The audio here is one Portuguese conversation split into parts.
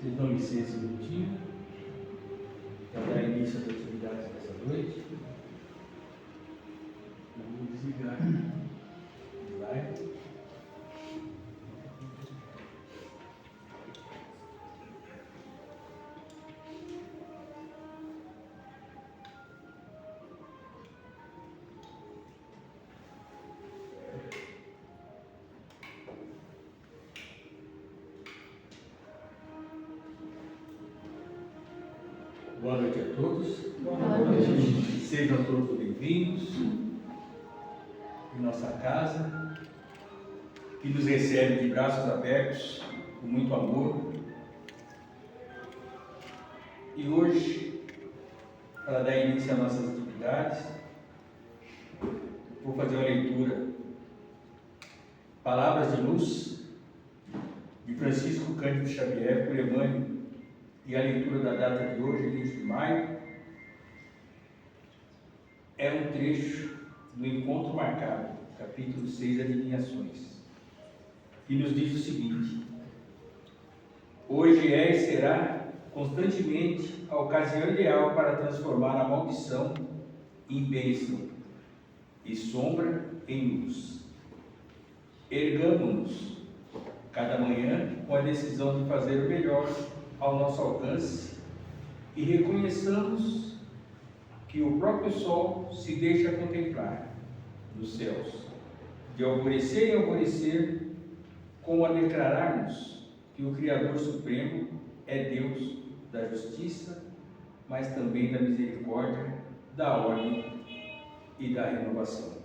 Vocês dão licença um minutinho para dar início às atividades dessa noite. Eu vou desligar o slide. Boa noite a todos. Boa noite. Sejam todos bem-vindos em nossa casa, que nos recebe de braços abertos, com muito amor. E hoje, para dar início às nossas atividades, vou fazer uma leitura. Palavras de Luz, de Francisco Cândido Xavier, por Emmanuel. E a leitura da data de hoje, 20 de maio, é um trecho do Encontro Marcado, capítulo 6, Adivinhações, que nos diz o seguinte: hoje é e será constantemente a ocasião ideal para transformar a maldição em bênção e sombra em luz. Ergamo-nos cada manhã com a decisão de fazer o melhor ao nosso alcance e reconheçamos que o próprio sol se deixa contemplar nos céus, de alvorecer em alvorecer, como a declararmos que o Criador Supremo é Deus da justiça, mas também da misericórdia, da ordem e da renovação.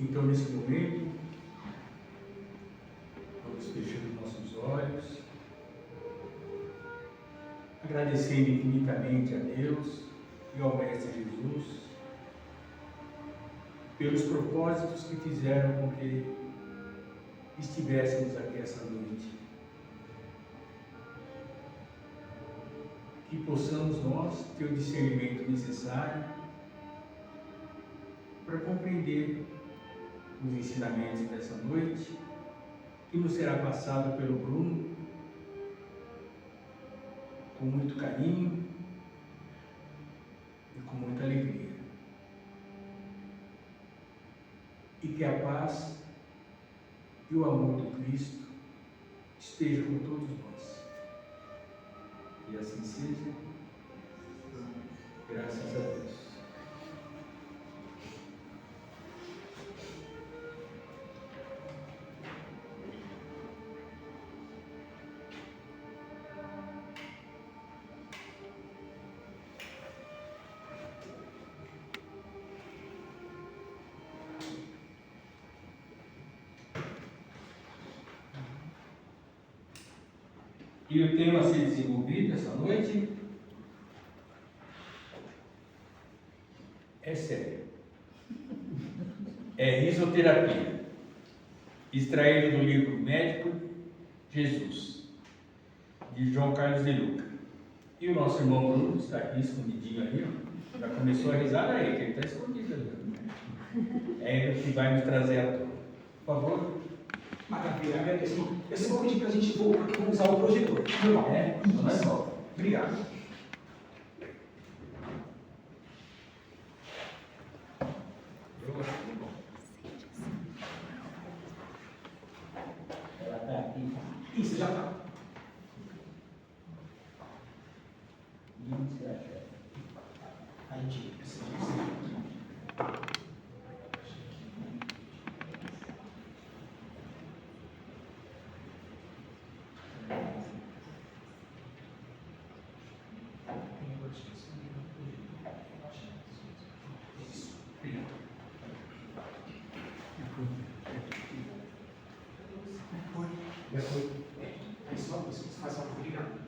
Então, nesse momento, vamos fechando nossos olhos, agradecendo infinitamente a Deus e ao Mestre Jesus pelos propósitos que fizeram com que estivéssemos aqui essa noite. Que possamos nós ter o discernimento necessário para compreender os ensinamentos dessa noite, que nos será passado pelo Bruno com muito carinho e com muita alegria. E que a paz e o amor do Cristo estejam com todos nós. E assim seja, graças a Deus. E o tema a ser desenvolvido essa noite é sério. É risoterapia, extraído do livro Médico Jesus, de João Carlos de Luca. E o nosso irmão Bruno está aqui escondidinho ali, ó. Já começou a risar aí, que ele está escondido ali. É ele que vai nos trazer a tona. Por favor. Maravilha, agradeço. Eu só vou pedir para a gente voltar aqui, vamos usar o projetor. Normal. Então nós volta. Obrigado. Ela está aqui. Isso, já está. Aí, tira. Já foi. É só isso, faz só obrigado.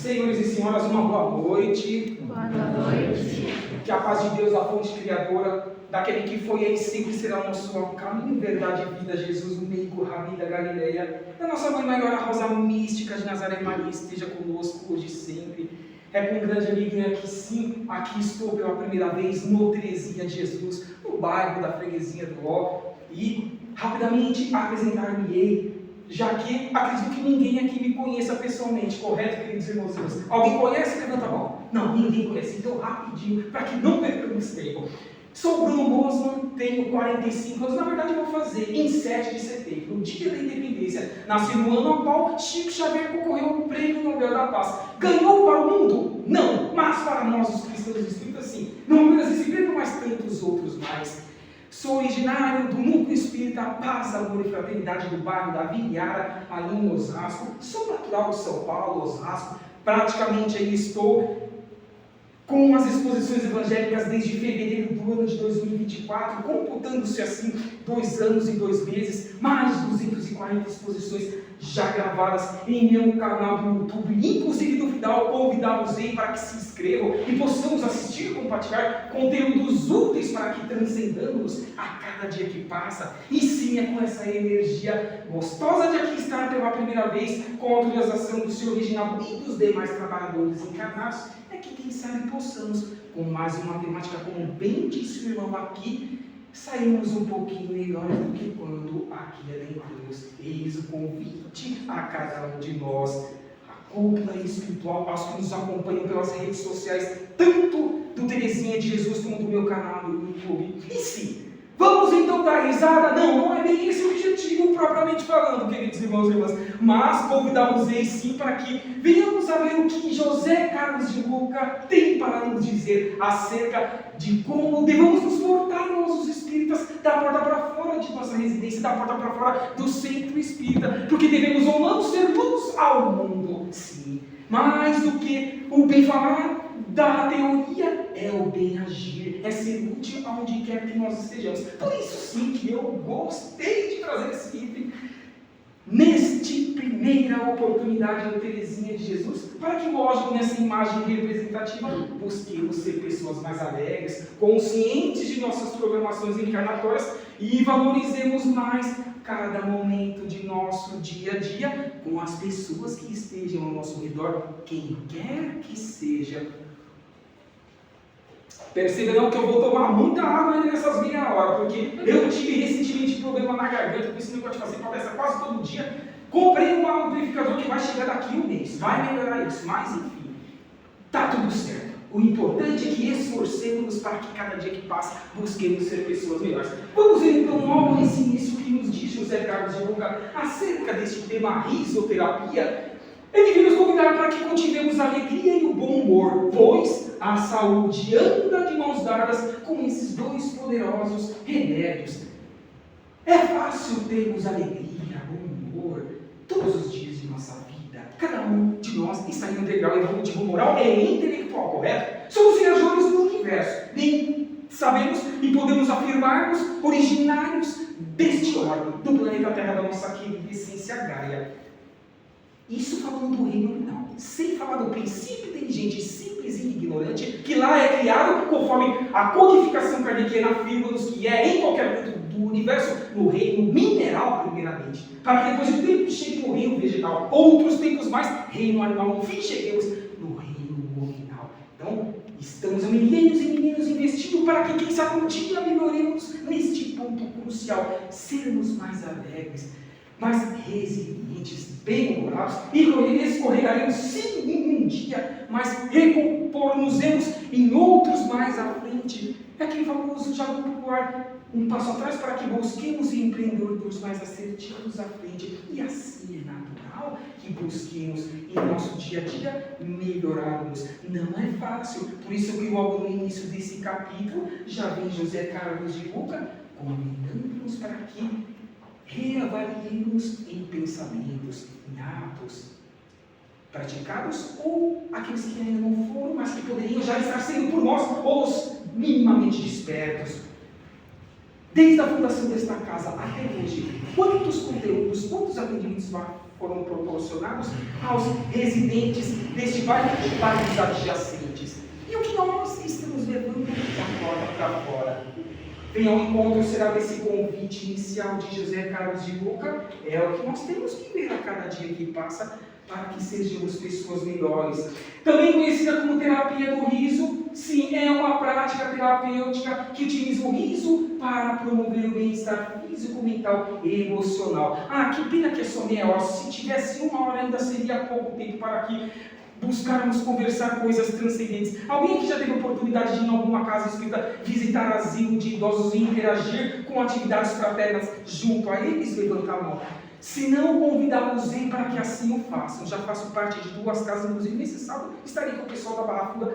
Senhores e senhoras, uma boa noite. Boa noite. Que a paz de Deus, a fonte criadora, daquele que foi e sempre será o nosso caminho, verdade e vida, Jesus, o meio Rabi da Galileia, da nossa mãe maior, a Rosa Mística de Nazaré Maria, esteja conosco hoje e sempre. É com grande alegria que sim, aqui estou pela primeira vez no Terezinha de Jesus, no bairro da Freguesia do Ó, e rapidamente apresentar-me-ei, já que acredito que ninguém aqui me conheça pessoalmente, correto, queridos irmãos? Alguém conhece? Levanta a mão. Não, ninguém conhece, então rapidinho, para que não percamos tempo. Sou Bruno Mosman, tenho 45 anos, na verdade eu vou fazer em 7 de setembro, no dia da independência. Nasci no ano ao qual Chico Xavier concorreu ao Prêmio Nobel da Paz. Ganhou para o mundo? Não, mas para nós os cristãos espíritas sim. Não apenas esse prêmio, mas tantos outros mais. Sou originário do Núcleo Espírita Paz, Amor e Fraternidade do bairro da Vinhara, ali em Osasco. Sou natural de São Paulo, Osasco. Praticamente aí estou com as exposições evangélicas desde fevereiro do ano de 2024, computando-se assim 2 anos e 2 meses, mais de 240 exposições já gravadas em meu canal do YouTube, inclusive no final convidá-los para que se inscrevam e possamos assistir e compartilhar conteúdos úteis para que transcendamos a cada dia que passa. E sim, é com essa energia gostosa de aqui estar pela primeira vez, com a autorização do Senhor Reginaldo e dos demais trabalhadores encarnados, é que quem sabe possamos, com mais uma temática, como bem disse o irmão aqui, saímos um pouquinho melhores do que quando aqui adentramos. Eis o convite a cada um de nós, a cúpula espiritual, aos que nos acompanham pelas redes sociais, tanto do Terezinha de Jesus como do meu canal no YouTube. E sim, vamos então dar risada? Não, não é bem esse o objetivo propriamente falando, queridos irmãos e irmãs, mas convidamos-ei sim para que venhamos a ver o que José Carlos de Luca tem para nos dizer acerca de como devemos nos portar nós os espíritas da porta para fora de nossa residência, da porta para fora do centro espírita, porque devemos ou não ser luz ao mundo, sim, mais do que o bem falar da teoria é o bem agir, é ser útil aonde quer que nós estejamos. Por isso sim que eu gostei de trazer esse item neste primeira oportunidade da Terezinha de Jesus, para que, lógico, nessa imagem representativa, busquemos ser pessoas mais alegres, conscientes de nossas programações encarnatórias e valorizemos mais cada momento de nosso dia a dia com as pessoas que estejam ao nosso redor, quem quer que seja. Perceberão que eu vou tomar muita água nessas meia hora, porque eu tive recentemente problema na garganta, com esse negócio de fazer palestra quase todo dia. Comprei um amplificador que vai chegar daqui um mês, vai melhorar isso, mas enfim, tá tudo certo. O importante é que esforcemos para que cada dia que passa busquemos ser pessoas melhores. Vamos ver então logo nesse início que nos diz José Carlos de Luca acerca deste tema risoterapia. Ele vem nos convidar para que cultivemos a alegria e o bom humor, pois a saúde anda de mãos dadas com esses 2 poderosos remédios. É fácil termos alegria, bom humor, todos os dias de nossa vida. Cada um de nós está em um degrau evolutivo moral e intelectual, correto? Somos viajores do universo, nem sabemos e podemos afirmar-nos originários deste órgão, do planeta Terra, da nossa querida essência Gaia. Isso falando do reino nominal, sem falar do princípio inteligente, simples e ignorante, que lá é criado conforme a codificação kardeciana afirma-nos que é em qualquer ponto do universo, no reino mineral primeiramente, para que depois do tempo chegue no reino vegetal, outros tempos mais, reino animal, enfim cheguemos no reino nominal. Então, estamos há milênios e milênios investindo para que quem sabe um dia melhoremos neste ponto crucial, sermos mais alegres, mais resilientes, bem-humorados, e escorregaremos sim em um dia, mas recompor-nos-emos em outros mais à frente. É aquele famoso jargão popular, um passo atrás para que busquemos e empreendedores mais assertivos à frente. E assim é natural que busquemos em nosso dia a dia melhorarmos. Não é fácil, por isso que logo no início desse capítulo já vem José Carlos de Luca convidando-nos para que reavaliemos em pensamentos, em atos praticados ou aqueles que ainda não foram, mas que poderiam já estar sendo por nós, ou os minimamente despertos. Desde a fundação desta casa até hoje, quantos conteúdos, quantos atendimentos foram proporcionados aos residentes deste bairro e bairros adjacentes. E o que nós estamos levando da porta para fora? Venha ao encontro será desse convite inicial de José Carlos de Luca. É o que nós temos que ver a cada dia que passa para que sejamos pessoas melhores. Também conhecida como terapia do riso, sim, é uma prática terapêutica que utiliza o riso para promover o bem-estar físico, mental e emocional. Que pena que é só meia hora. Se tivesse uma hora ainda seria pouco tempo para que buscarmos conversar coisas transcendentes. Alguém aqui já teve a oportunidade de ir em alguma casa espírita, visitar asilo de idosos e interagir com atividades fraternas junto a eles? Levanta a mão. Se não, convidá-los para que assim o façam. Já faço parte de 2 casas, inclusive nesse sábado estarei com o pessoal da Barra Funda,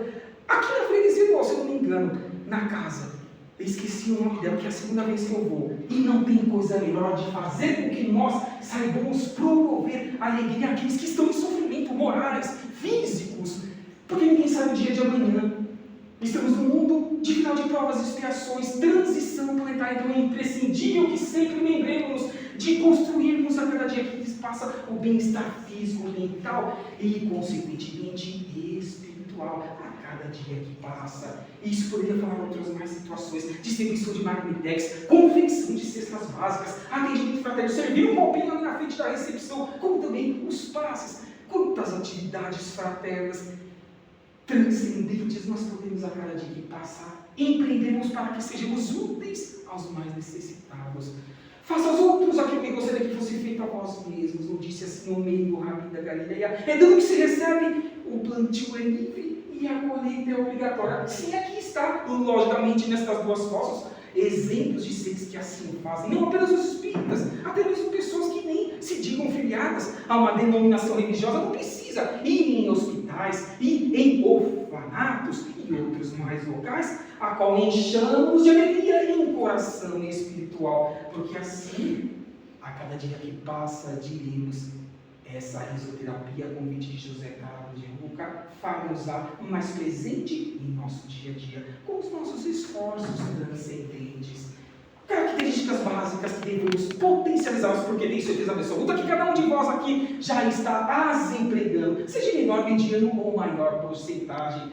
aqui na freguesia, se eu não me engano, na casa. Eu esqueci o nome dela, que é a segunda vez que eu vou. E não tem coisa melhor de fazer com que nós saibamos promover alegria àqueles que estão em sofrimento, morais, físicos. Porque ninguém sabe o dia de amanhã. Estamos num mundo de final de provas e expiações, transição planetária, então é imprescindível que sempre lembremos de construirmos a cada dia que passa o bem-estar físico, mental e, consequentemente, espiritual a cada dia que passa. Isso poderia falar em outras mais situações: distribuição de marmitex, confecção de cestas básicas, atendimento fraterno, servir um copinho ali na frente da recepção, como também os passes. Quantas atividades fraternas transcendentes nós podemos a cada dia que passar empreendemos para que sejamos úteis aos mais necessitados. Faça aos outros aquilo que gostaria que fosse feito a vós mesmos. Não disse assim o meio Rabi da Galileia. É dando que se recebe, o plantio é livre e a colheita é obrigatória. Sim, aqui está, logicamente, nestas 2 fotos, exemplos de seres que assim fazem. Não apenas os espíritas, até mesmo pessoas que nem se digam filiadas a uma denominação religiosa. Não precisa ir em hospitais e em orfanatos e outros mais locais, a qual enchamos de alegria em coração espiritual, porque assim, a cada dia que passa, diremos: essa risoterapia, convite de José Carlos de Luca, faz-nos mais presente em nosso dia a dia, com os nossos esforços transcendentes. Características básicas que devemos potencializá-las, porque tenho certeza absoluta que cada um de vós aqui já está as empregando, seja em menor, mediano ou maior porcentagem.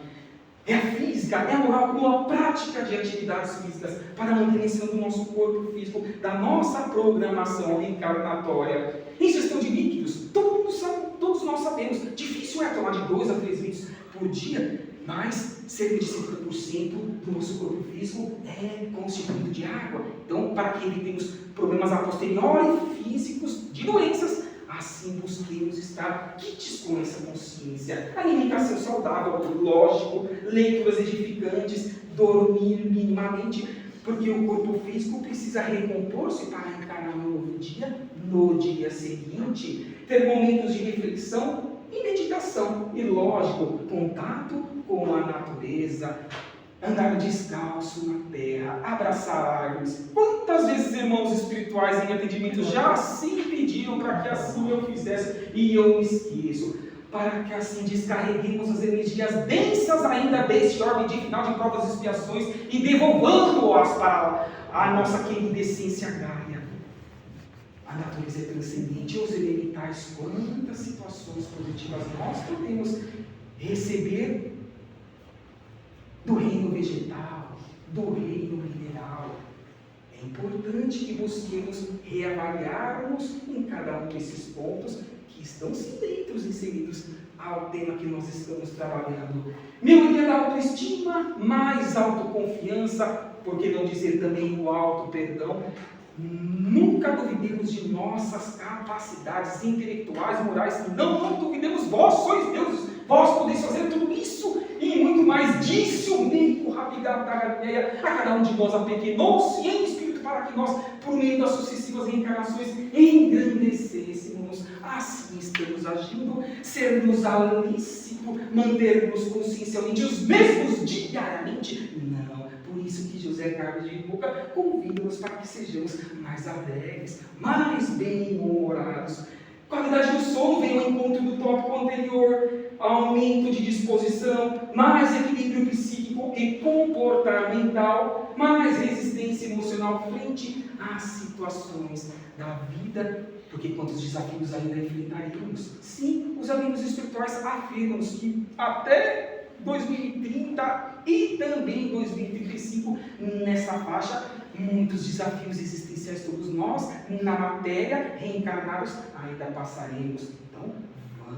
É a física, é a moral, como a prática de atividades físicas para a manutenção do nosso corpo físico, da nossa programação reencarnatória. Em gestão de líquidos, todos nós sabemos, difícil é tomar de 2 a 3 litros por dia, mas cerca de 70% do nosso corpo físico é constituído de água. Então, para que evitemos problemas a posteriori físicos de doenças, assim busquemos estar quites com essa consciência. Alimentação saudável, lógico, leituras edificantes, dormir minimamente, porque o corpo físico precisa recompor-se para encarar um novo dia, no dia seguinte, ter momentos de reflexão e meditação, e lógico, contato com a natureza, andar descalço na terra, abraçar árvores. Quantas vezes irmãos espirituais em atendimento já assim pediram para que assim eu fizesse e eu me esqueço, para que assim descarreguemos as energias densas ainda deste orbe de final de provas e expiações e devolvando-as para a nossa querida essência Gaia. A natureza é transcendente, os elementais. Quantas situações positivas nós podemos receber do reino vegetal, do reino mineral. É importante que busquemos reavaliarmos em cada um desses pontos que estão sim inseridos ao tema que nós estamos trabalhando. Melhoria da autoestima, mais autoconfiança, por que não dizer também o auto-perdão? Nunca duvidemos de nossas capacidades intelectuais, morais. Não duvidemos, vós sois deuses, vós podeis fazer tudo isso e muito mais. Disse o meio Rabigar da Galileia: a cada um de nós apequenou-se em espírito para que nós, por meio das sucessivas reencarnações, engrandecêssemos. Assim estamos agindo, ser-nos lícito mantermos consciencialmente os mesmos diariamente? Não. Por isso que José Carlos de Luca convida-nos para que sejamos mais alegres, mais bem-humorados. Qualidade do sono vem ao encontro do tópico anterior: aumento de disposição, mais equilíbrio psíquico e comportamental, mais resistência emocional frente às situações da vida Porque quantos desafios ainda enfrentaremos? Sim, os amigos espirituais afirmam-nos que até 2030 e também 2035, nessa faixa, muitos desafios existenciais todos nós, na matéria, reencarnados, ainda passaremos. Então,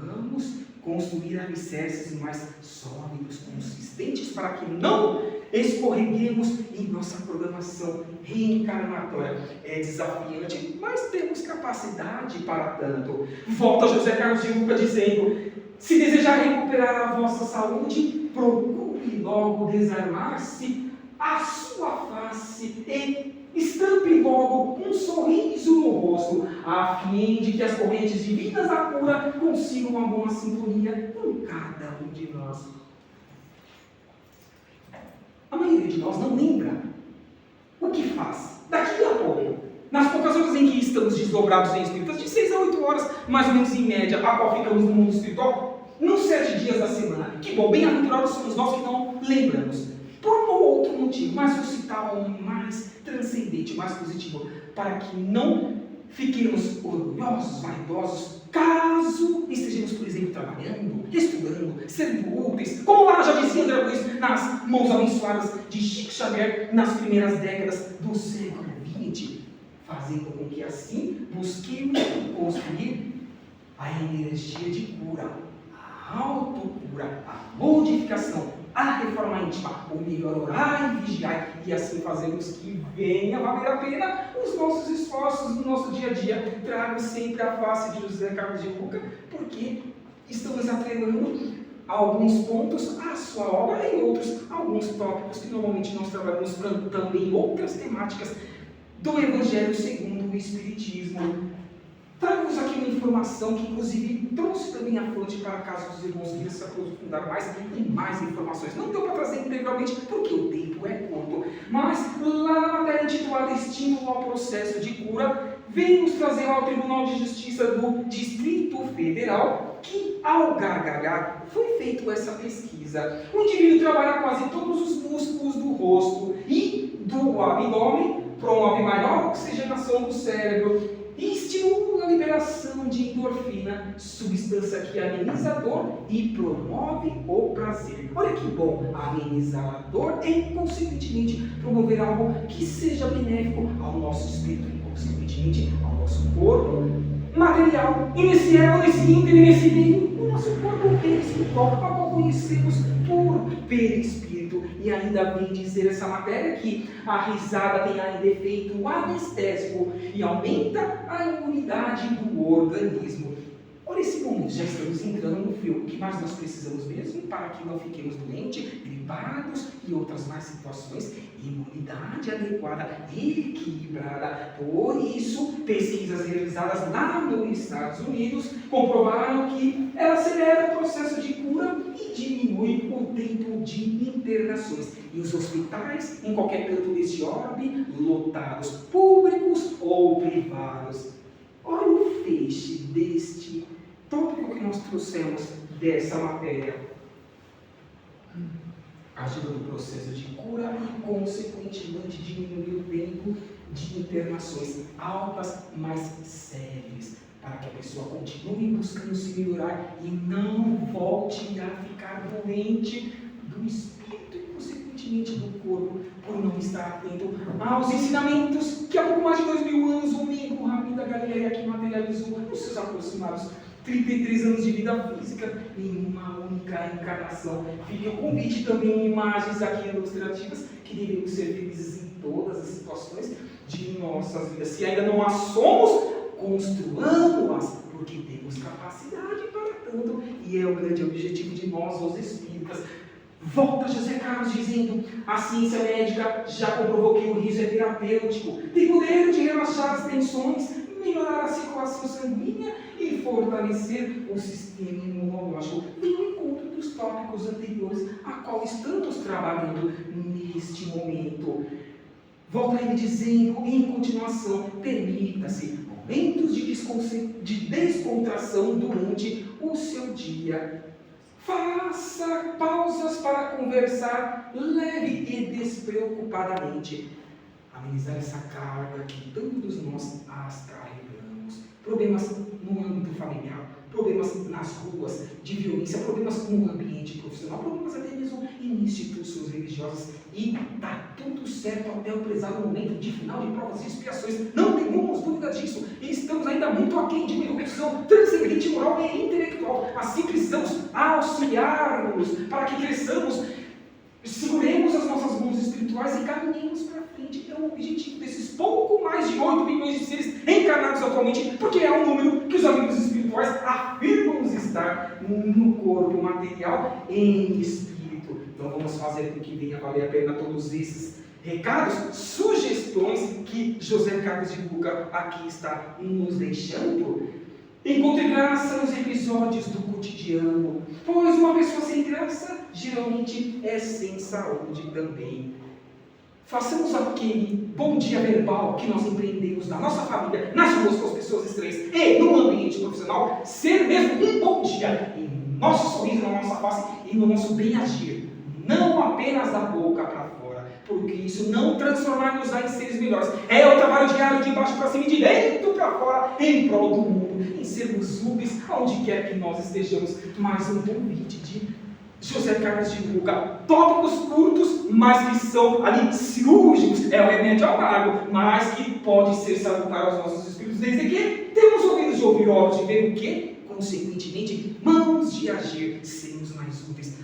vamos construir alicerces mais sólidos, consistentes, para que não escorreguemos em nossa programação reencarnatória. É desafiante, mas temos capacidade para tanto. Volta José Carlos de Luca dizendo: se desejar recuperar a vossa saúde, procure logo desarmar-se a sua face e estampe logo um sorriso no rosto, a fim de que as correntes divinas da cura consigam uma boa sintonia com cada um de nós. A maioria de nós não lembra o que faz daqui a pouco. Nas poucas horas em que estamos desdobrados em espíritas, de 6 a 8 horas, mais ou menos em média, a qual ficamos no mundo espiritual, nos 7 dias da semana. Que bom, bem-aventurados somos nós que não lembramos. Por um ou outro motivo, mas vou citar um mais transcendente, mais positivo, para que não fiquemos orgulhosos, vaidosos, caso estejamos, por exemplo, trabalhando, estudando, sendo úteis, como lá já dizia André Luiz, nas mãos abençoadas de Chico Xavier, nas primeiras décadas do século XX, fazendo com que assim busquemos construir a energia de cura, a autocura, a modificação, a reforma íntima, o melhor orar e vigiar, e assim fazemos que venha valer a pena os nossos esforços no nosso dia a dia. Trago sempre a face de José Carlos de Luca, porque estamos atrelando alguns pontos à sua obra e outros, alguns tópicos que normalmente nós trabalhamos também outras temáticas do Evangelho segundo o Espiritismo. Trago-vos aqui uma informação que, inclusive, trouxe também à fonte para caso os irmãos queiram se aprofundar mais em mais informações. Não deu para trazer integralmente, porque o tempo é curto. Mas, lá na matéria intitulada Estímulo ao Processo de Cura, vem nos trazer ao Tribunal de Justiça do Distrito Federal que, ao gargalhar, foi feita essa pesquisa. O indivíduo trabalha quase todos os músculos do rosto e do abdômen, promove maior oxigenação do cérebro e estimula a liberação de endorfina, substância que ameniza a dor e promove o prazer. Olha que bom, amenizar a dor e, consequentemente, promover algo que seja benéfico ao nosso espírito e, consequentemente, ao nosso corpo material. E nesse elo, nesse ínterim, nesse meio, o nosso corpo perispiritual, a qual conhecemos por perispírito. E ainda bem dizer essa matéria que a risada tem ainda efeito anestésico e aumenta a imunidade do organismo. Olha, esse momento já estamos entrando no fio. O que mais nós precisamos mesmo para que não fiquemos doentes, gripados e outras mais situações? Imunidade adequada, equilibrada. Por isso, pesquisas realizadas lá nos Estados Unidos comprovaram que ela acelera o processo de cura e diminui o tempo de internações. E os hospitais, em qualquer canto deste orbe, lotados, públicos ou privados. Olha o feixe deste tópico que nós trouxemos dessa matéria. Ajuda no processo de cura e, consequentemente, diminuir o tempo de internações altas, mais sérias, para que a pessoa continue buscando se melhorar e não volte a ficar doente do espírito e, consequentemente, do corpo, por não estar atento aos ensinamentos que há pouco mais de 2000 anos o Mico Rabi da Galileia aqui materializou nos seus aproximados 33 anos de vida física em uma única encarnação. Fica o convite também em imagens aqui ilustrativas que devemos ser felizes em todas as situações de nossas vidas. Se ainda não as somos, construamos-as, porque temos capacidade para tanto, e é o grande objetivo de nós, os espíritas. Volta José Carlos dizendo: a ciência médica já comprovou que o riso é terapêutico, tem poder de relaxar as tensões, melhorar a circulação sanguínea e fortalecer o sistema imunológico. Vem ao encontro dos tópicos anteriores, a qual estamos trabalhando neste momento. Volta ele dizendo, em continuação: permita-se momentos de descontração durante o seu dia. Faça pausas para conversar leve e despreocupadamente. amenizar essa carga que todos nós as carregamos. Problemas no âmbito familiar, problemas nas ruas de violência, problemas no ambiente profissional, problemas até mesmo em instituições religiosas. E está tudo certo até o prezado momento de final de provas e expiações. Não tenhamos dúvida disso. E estamos ainda muito aquém de uma evolução transcendente, moral e intelectual. Assim precisamos auxiliar-nos para que cresçamos, seguremos as nossas mãos espirituais e caminhemos para frente. É o objetivo desses pouco mais de 8 bilhões de seres encarnados atualmente, porque é um número que os amigos espirituais afirmam estar no corpo material em espírito. Então vamos fazer com que venha valer a pena todos esses recados, sugestões que José Carlos de Luca aqui está nos deixando. Encontre graça nos episódios do cotidiano, pois uma pessoa sem graça geralmente é sem saúde também. Façamos aquele bom dia verbal que nós empreendemos na nossa família, nas ruas com as pessoas estranhas e no ambiente profissional, ser mesmo um bom dia em nosso sorriso, na nossa face e no nosso bem agir, não apenas da boca para fora, porque isso não transformar-nos em seres melhores. É o trabalho diário de baixo para cima e de dentro para fora em prol do mundo, em sermos úteis aonde quer que nós estejamos. Mais um convite de José Carlos de Luca, tópicos curtos, mas que são ali cirúrgicos, é o remédio amargo, mas que pode ser salutar aos nossos espíritos, desde que temos ouvidos de ouvir, olhos de ver o quê? Consequentemente, mãos de agir, sermos mais úteis.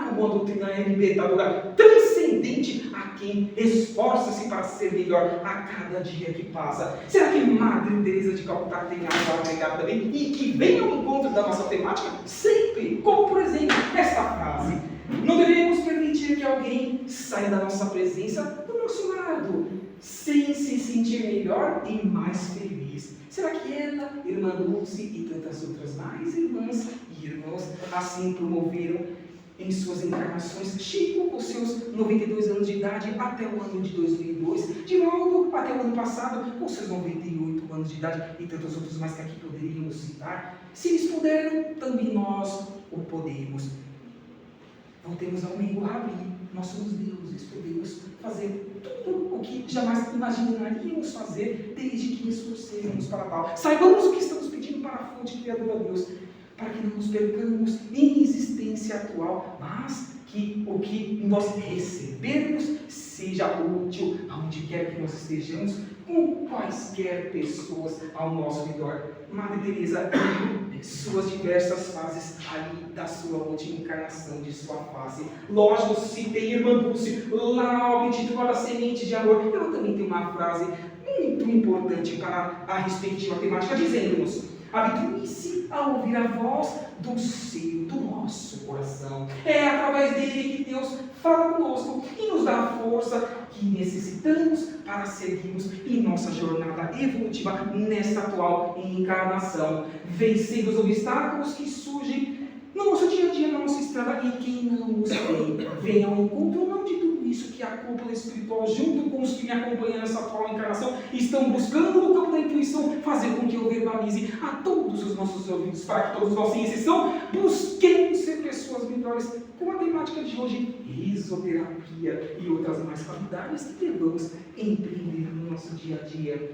Como a doutrina é libertadora, transcendente a quem esforça-se para ser melhor a cada dia que passa. Será que Madre Teresa de Calcutá tem algo a agregar também? E que vem ao encontro da nossa temática? Sempre! Como, por exemplo, esta frase: não devemos permitir que alguém saia da nossa presença, do nosso lado, sem se sentir melhor e mais feliz. Será que ela, irmã Dulce e tantas outras mais irmãs e irmãos assim promoveram em suas encarnações? Chico, com seus 92 anos de idade até o ano de 2002, Divaldo, até o ano passado, com seus 98 anos de idade, e tantos outros mais que aqui poderíamos citar. Se eles puderam, também nós o podemos. Voltemos ao meio Rabi. Nós somos deuses, podemos fazer tudo o que jamais imaginaríamos fazer, desde que esforcemos para tal. Saibamos o que estamos pedindo para a fonte criadora Deus, para que não nos percamos em existência atual, mas que o que nós recebermos seja útil aonde quer que nós estejamos, com quaisquer pessoas ao nosso redor. Madre Teresa, suas diversas fases ali da sua última encarnação de sua face. Lógico, citei Irmã Dulce, lá obtitulada Semente de Amor. Ela também tem uma frase muito importante para a respectiva temática, dizendo-nos: habitue-se a ouvir a voz do seu, do nosso coração. É através dele que Deus fala conosco e nos dá a força que necessitamos para seguirmos em nossa jornada evolutiva nesta atual encarnação, vencendo os obstáculos que surgem no nosso dia a dia, na nossa estrada. E quem não os tem, venha ao encontro não de tudo isso que a cúpula espiritual, junto com os que me acompanham nessa atual encarnação, estão buscando no campo da intuição fazer com que eu verbalize a todos os nossos ouvidos, para que todos nós, sem exceção, busquemos ser pessoas melhores, com a temática de hoje, risoterapia e outras mais qualidades que devemos empreender no nosso dia a dia.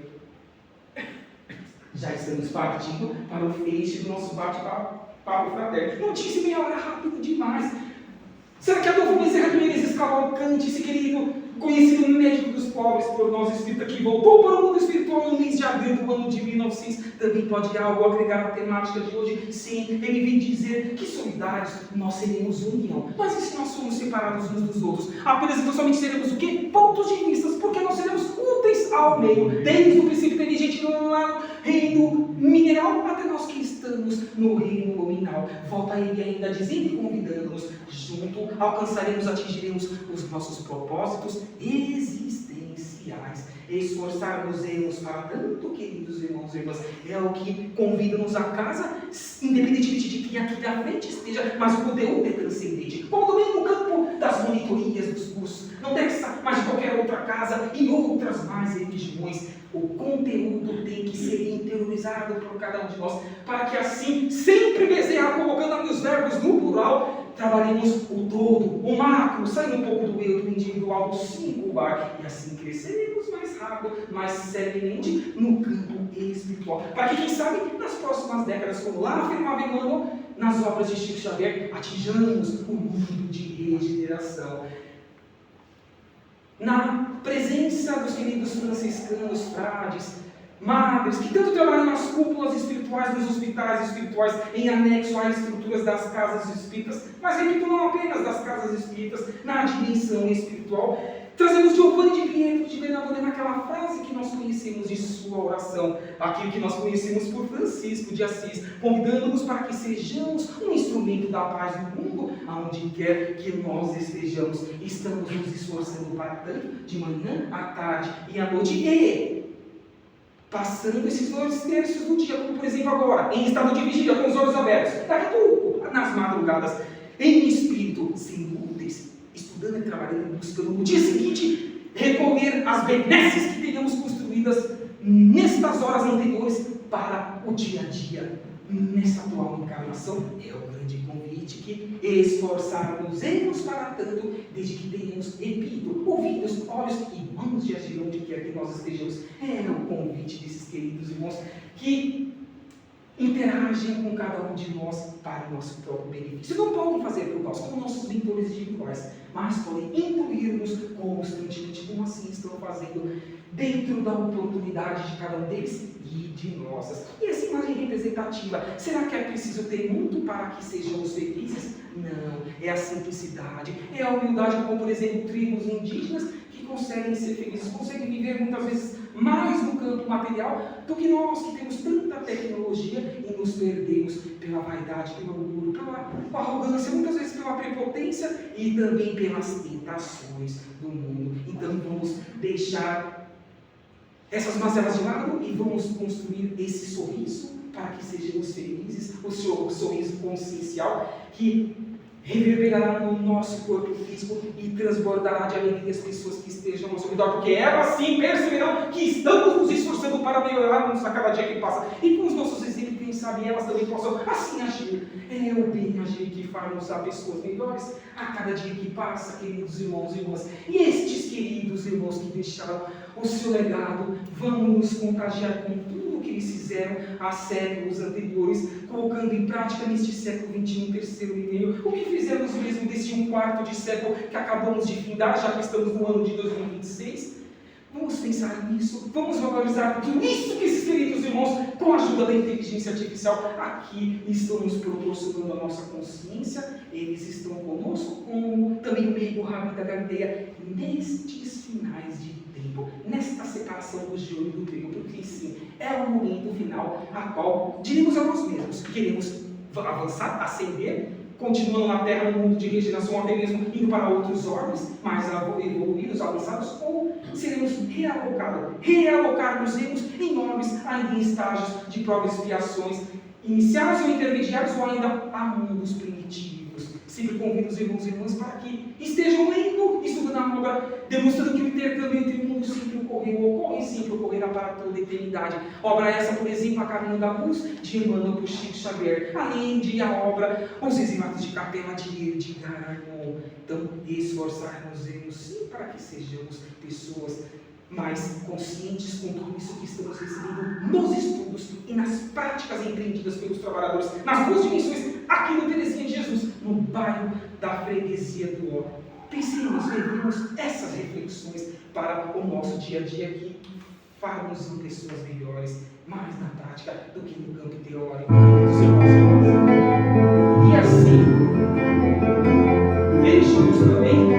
Já estamos partindo para o feixe do nosso bate-papo fraterno. Notícia meia hora rápido demais. Será que Adolfo Bezerra de Menezes Cavalcante, esse querido, conhecido médico dos pobres por nós espírita, que voltou para o mundo espiritual no mês de abril do ano de 1900, também pode ter algo a agregar à temática de hoje? Sim, ele vem dizer que solidários nós seremos união. Mas e se nós somos separados uns dos outros? Apenas então somente seremos o quê? Pontos de vista, porque nós seremos úteis ao meio, desde o princípio inteligente lá no reino mineral até nós que estamos no reino nominal. Volta ele ainda dizendo e convidando-nos: junto alcançaremos, atingiremos os nossos propósitos existenciais. Esforçar-nos-emos para tanto, queridos irmãos e irmãs, é o que convida-nos a casa, independentemente de quem aqui na frente esteja, mas o conteúdo é transcendente. Como também no campo das monitorias, dos cursos, não dessa, mas de qualquer outra casa e outras mais religiões. O conteúdo tem que ser interiorizado por cada um de nós, para que assim, sempre Bezerra, colocando ali os verbos no plural, trabalhemos o todo, o macro, saindo um pouco do eu, do individual, do singular, e assim cresceremos mais rápido, mais seriamente no campo espiritual. Para que, quem sabe, nas próximas décadas, como lá afirmava Emmanuel, nas obras de Chico Xavier, atinjamos o mundo de regeneração. Na presença dos queridos franciscanos, frades, madres, que tanto trabalham nas cúpulas espirituais, nos hospitais espirituais, em anexo às estruturas das casas espíritas, mas repito, não apenas das casas espíritas, na dimensão espiritual, trazemos Giovanni de Pietro de Bernardone naquela frase que nós conhecemos de sua oração, aquilo que nós conhecemos por Francisco de Assis, convidando-nos para que sejamos um instrumento da paz no mundo, aonde quer que nós estejamos. Estamos nos esforçando para tanto, de manhã, à tarde e à noite, e passando esses 2 terços do dia, como por exemplo agora, em estado de vigília, com os olhos abertos, daqui a pouco, nas madrugadas, em espírito, sem úteis, estudando e trabalhando, buscando no dia seguinte, recolher as benesses que tenhamos construídas nestas horas anteriores para o dia a dia. Nessa atual encarnação, é o grande convite que esforçarmos para tanto, desde que tenhamos, repito, ouvidos, olhos e mãos de agir onde quer que nós estejamos. É o convite desses queridos irmãos que interagem com cada um de nós para o nosso próprio benefício. Não podem fazer por nós como nossos mentores individuais, mas podem incluir-nos constantemente, como assim estão fazendo, dentro da oportunidade de cada um deles e de nossas. E essa imagem representativa, será que é preciso ter muito para que sejamos felizes? Não, é a simplicidade, é a humildade, como por exemplo tribos indígenas que conseguem ser felizes, conseguem viver muitas vezes mais no campo material do que nós que temos tanta tecnologia e nos perdemos pela vaidade, pelo orgulho, pela arrogância, muitas vezes pela prepotência e também pelas tentações do mundo. Então vamos deixar essas mazelas de lado e vamos construir esse sorriso para que sejamos felizes, o seu sorriso consciencial que reverberará no nosso corpo físico e transbordará de alegria as pessoas que estejam ao nosso redor, porque elas sim perceberão que estamos nos esforçando para melhorarmos a cada dia que passa, e com os nossos exemplos, quem sabe elas também possam assim agir. É o bem agir que faz-nos a pessoas melhores a cada dia que passa, queridos irmãos e irmãs. E estes queridos irmãos que deixaram o seu legado, vamos nos contagiar com tudo o que eles fizeram há séculos anteriores, colocando em prática neste século XXI, terceiro milênio, o que fizemos mesmo deste 1/4 de século que acabamos de findar, já que estamos no ano de 2026. Vamos pensar nisso, vamos valorizar tudo isso que esses queridos irmãos, com a ajuda da inteligência artificial, aqui estão nos proporcionando a nossa consciência. Eles estão conosco, como também o meigo Rabi da Galileia, nestes finais de tempo, nesta separação do joio e do trigo, porque sim, é o momento final a qual diremos a nós mesmos, queremos avançar, ascender, continuando na Terra no mundo de regeneração, até mesmo indo para outros orbes mais evoluídos, avançados, ou seremos realocar-nos em orbes ainda em estágios de provas e expiações, iniciais ou intermediários, ou ainda a mundos primitivos. Sempre convido os irmãos e irmãs para que estejam lendo, estudando a obra, demonstrando que o intercâmbio entre mundos sempre ocorre e sempre ocorrerá para toda a eternidade. Obra essa, por exemplo, A Caminho da Luz, de Emmanuel por Chico Xavier, além de a obra Os Exilados de Capela, de Edgar Arnaud. Então, esforçar-nos sim para que sejamos pessoas mais conscientes com tudo isso que estamos recebendo nos estudos e nas práticas empreendidas pelos trabalhadores nas 2 dimensões, aqui no Terezinha de Jesus, no bairro da Freguesia do Ó. Pensemos, levemos essas reflexões para o nosso dia a dia aqui, farmos em pessoas melhores, mais na prática do que no campo teórico. E assim, deixamos também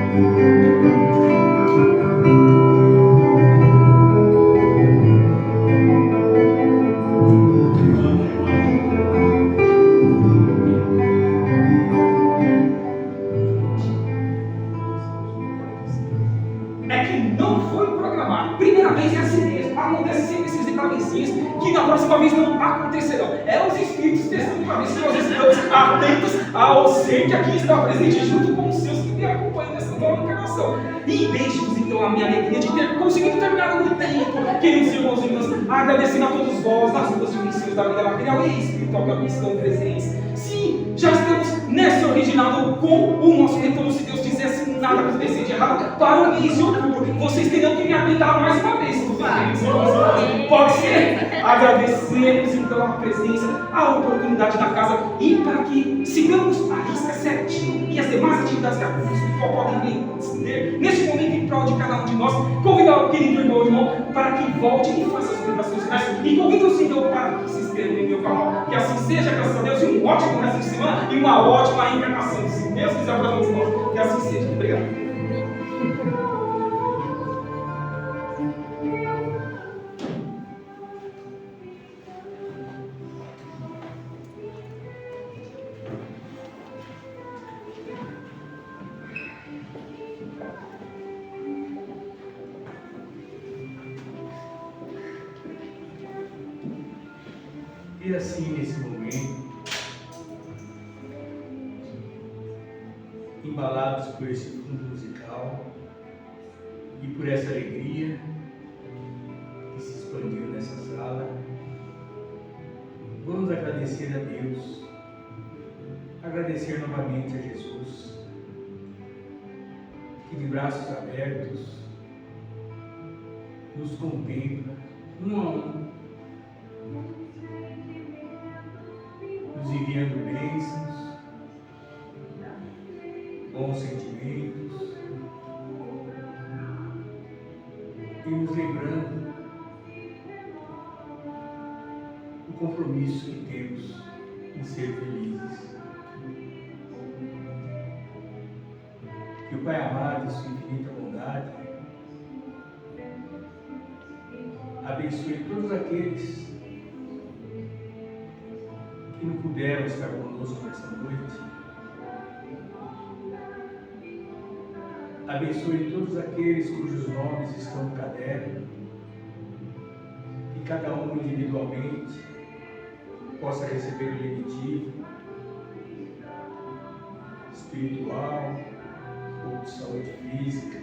que na próxima vez não acontecerão. É os Espíritos testando para ver se nós estamos atentos ao ser que aqui está presente junto com os seus que me acompanham nessa nova encarnação. E deixe-nos então a minha alegria de ter conseguido terminar o tempo, queridos irmãos e irmãs, agradecendo a todos vós nas 2 dimensões da vida material e espiritual que aqui estão presentes. Sim, já estamos nesse original com o nosso retorno, se Deus dissesse nada acontecer de errado, para o mês de outubro, vocês terão que me aguentar mais uma vez. Pode ser? Agradecemos então a presença, a oportunidade da casa e para que sigamos a risca certinho e as demais atividades que podem ter neste momento em prol de cada um de nós, convidar o querido irmão para que volte e faça as vibrações finais e convido o Senhor para que se inscreva no meu canal, que assim seja, graças a Deus, e um ótimo resto de semana e uma ótima reencarnação, se Deus quiser para todos nós, que assim seja. Obrigado. E assim, nesse momento, embalados por esse fundo musical e por essa alegria que se expandiu nessa sala, vamos agradecer a Deus, agradecer novamente a Jesus, que de braços abertos nos contempla um a um, nos enviando bênçãos, bons sentimentos e nos lembrando o compromisso que temos em ser felizes. Que o Pai amado, em sua infinita bondade, abençoe todos aqueles que não puderam estar conosco nessa noite. Abençoe todos aqueles cujos nomes estão no caderno, que cada um individualmente possa receber o lenitivo espiritual ou de saúde física.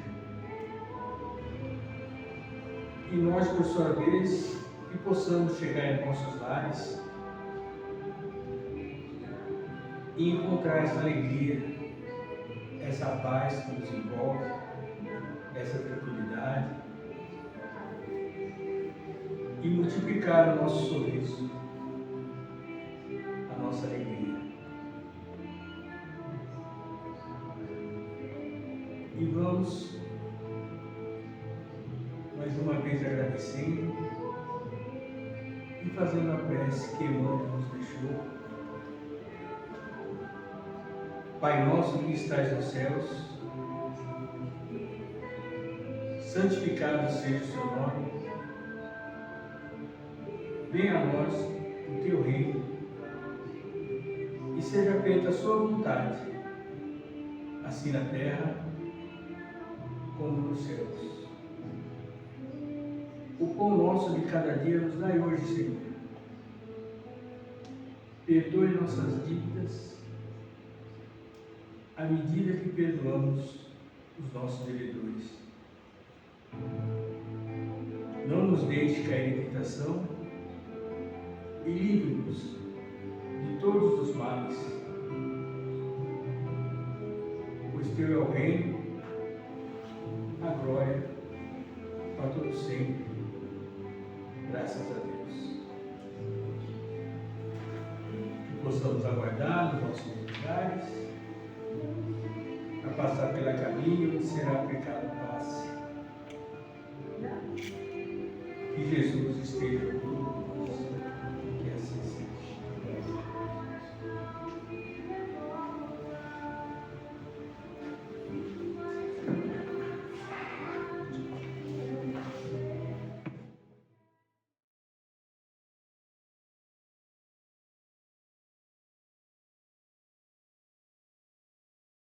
E nós, por sua vez, que possamos chegar em nossos lares e encontrar essa alegria, essa paz que nos envolve, essa tranquilidade, e multiplicar o nosso sorriso, a nossa alegria. E vamos, mais uma vez, agradecendo e fazendo a prece que Emmanuel nos deixou. Pai nosso que estais nos céus, santificado seja o seu nome, venha a nós o teu reino e seja feita a sua vontade, assim na terra como nos céus. O pão nosso de cada dia nos dai hoje, Senhor. Perdoe nossas dívidas à medida que perdoamos os nossos devedores. Não nos deixe cair em tentação e livre-nos de todos os males, pois teu é o reino, a glória, para todo sempre. Graças a Deus. Que possamos aguardar nos nossos lugares, a passar pela caminho onde será aplicado o passe. Que Jesus esteja